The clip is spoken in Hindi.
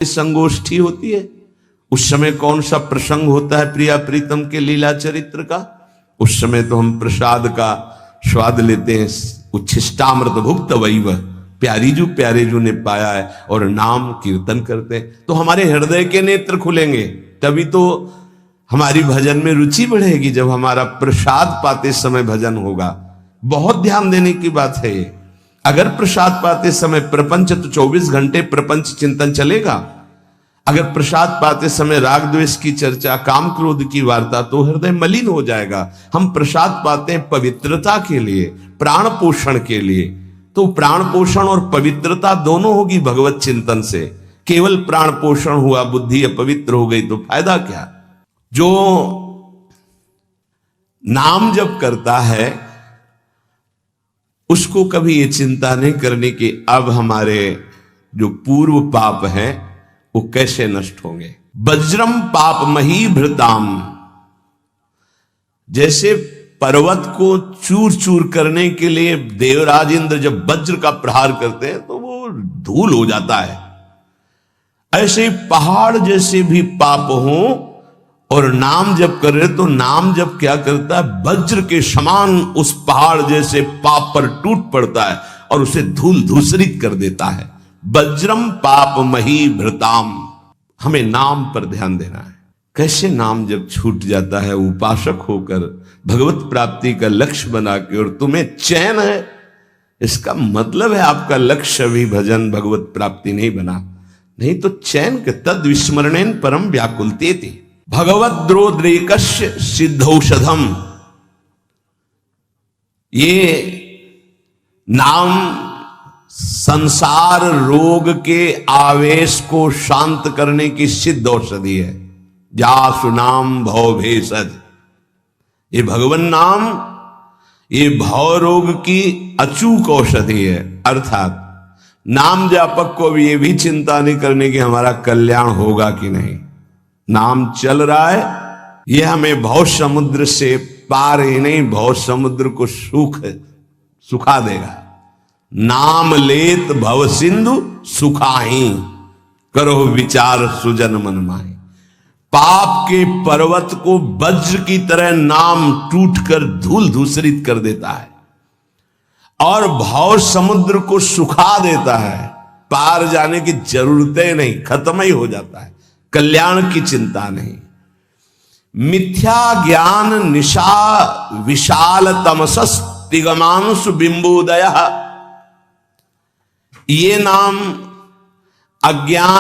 संगोष्ठी होती है, उस समय कौन सा प्रसंग होता है प्रिया प्रीतम के लीला चरित्र का? उस समय तो हम प्रसाद का स्वाद लेते हैं, उच्छिष्टामृत भुक्त वैव, प्यारे जो ने पाया है, और नाम कीर्तन करते हैं। तो हमारे हृदय के नेत्र खुलेंगे, तभी तो हमारी भजन में रुचि बढ़ेगी, जब हमारा प्रसाद पाते समय भजन होगा। बहुत ध्यान देने की बात है ये। अगर प्रसाद पाते समय प्रपंच, तो 24 घंटे प्रपंच चिंतन चलेगा। अगर प्रसाद पाते समय राग द्वेष की चर्चा, काम क्रोध की वार्ता, तो हृदय मलिन हो जाएगा। हम प्रसाद पाते हैं पवित्रता के लिए, प्राण पोषण के लिए। तो प्राण पोषण और पवित्रता दोनों होगी भगवत चिंतन से। केवल प्राण पोषण हुआ, बुद्धि अपवित्र हो गई, तो फायदा क्या? जो नाम जप करता है उसको कभी ये चिंता नहीं करनी कि अब हमारे जो पूर्व पाप हैं वो कैसे नष्ट होंगे। वज्रम पाप मही भृताम, जैसे पर्वत को चूर चूर करने के लिए देवराज इंद्र जब वज्र का प्रहार करते हैं तो वो धूल हो जाता है, ऐसे पहाड़ जैसे भी पाप हो और नाम जप कर रहे तो नाम जप क्या करता है? वज्र के समान उस पहाड़ जैसे पाप पर टूट पड़ता है और उसे धूल धूसरित कर देता है। वज्रम पाप मही भृताम। हमें नाम पर ध्यान देना है। कैसे नाम जब छूट जाता है उपासक होकर, भगवत प्राप्ति का लक्ष्य बना के, और तुम्हें चैन है, इसका मतलब है आपका लक्ष्य भी भजन भगवत प्राप्ति नहीं बना। नहीं तो चैन के तद विस्मरणेन परम व्याकुलते थे। भगवत द्रोद्रेकस्य सिद्धौषधम, ये नाम संसार रोग के आवेश को शांत करने की सिद्ध औषधि है। जासु नाम भव भेषज, ये भगवान नाम ये भव रोग की अचूक औषधि है। अर्थात नाम जापक को भी ये भी चिंता नहीं करने की हमारा कल्याण होगा कि नहीं। नाम चल रहा है, यह हमें भव समुद्र से पार ही नहीं, भव समुद्र को सुखा देगा। नाम लेत भव सिंधु सुखाही, करो विचार सुजन मन माही। पाप के पर्वत को वज्र की तरह नाम टूटकर धूल धूसरित कर देता है और भव समुद्र को सुखा देता है। पार जाने की जरूरतें नहीं, खत्म ही हो जाता है, कल्याण की चिंता नहीं। मिथ्या ज्ञान निशा विशाल तमसस तिगमांशु बिंबोदय, ये नाम अज्ञान